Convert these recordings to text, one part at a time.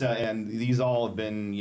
And these all have been,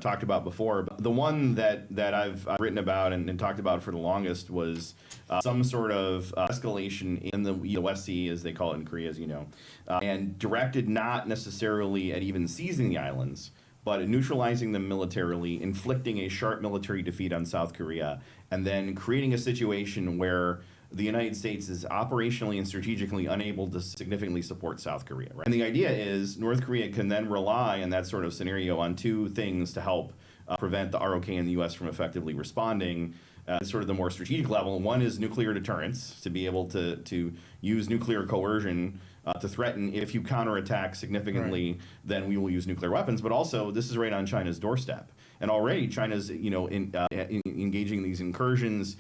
talked about before. But the one that I've written about and talked about for the longest was some sort of escalation in the West Sea, as they call it in Korea, as you know, and directed not necessarily at even seizing the islands, but at neutralizing them militarily, inflicting a sharp military defeat on South Korea, and then creating a situation where the United States is operationally and strategically unable to significantly support South Korea. Right? And the idea is North Korea can then rely in that sort of scenario on two things to help prevent the ROK and the U.S. from effectively responding at sort of the more strategic level. One is nuclear deterrence, to be able to use nuclear coercion to threaten if you counterattack significantly, right, then we will use nuclear weapons. But also, this is right on China's doorstep. And already China's engaging these incursions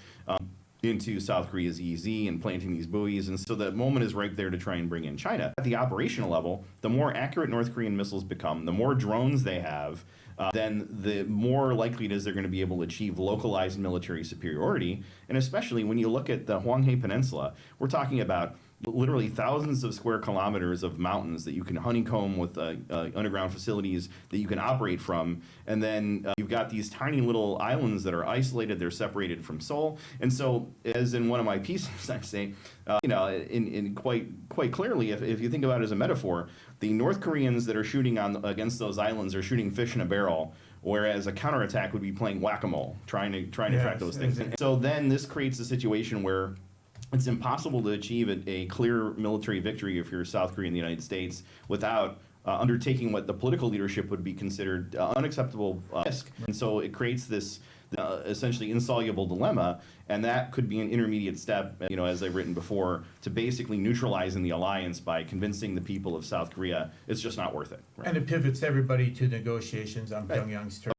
into South Korea's EEZ and planting these buoys, and so the moment is right there to try and bring in China. At the operational level, the more accurate North Korean missiles become, the more drones they have, then the more likely it is they're going to be able to achieve localized military superiority. And especially when you look at the Hwanghae Peninsula, we're talking about literally thousands of square kilometers of mountains that you can honeycomb with underground facilities that you can operate from. And then you've got these tiny little islands that are isolated, they're separated from Seoul. And so, as in one of my pieces, I say, in quite clearly, if you think about it as a metaphor, the North Koreans that are shooting against those islands are shooting fish in a barrel, whereas a counterattack would be playing whack-a-mole, trying to track those things. And so then this creates a situation where it's impossible to achieve a clear military victory if you're South Korea and the United States without undertaking what the political leadership would be considered unacceptable risk. And so it creates this essentially insoluble dilemma, and that could be an intermediate step, as I've written before, to basically neutralizing the alliance by convincing the people of South Korea it's just not worth it. Right? And it pivots everybody to negotiations on Pyongyang's terms.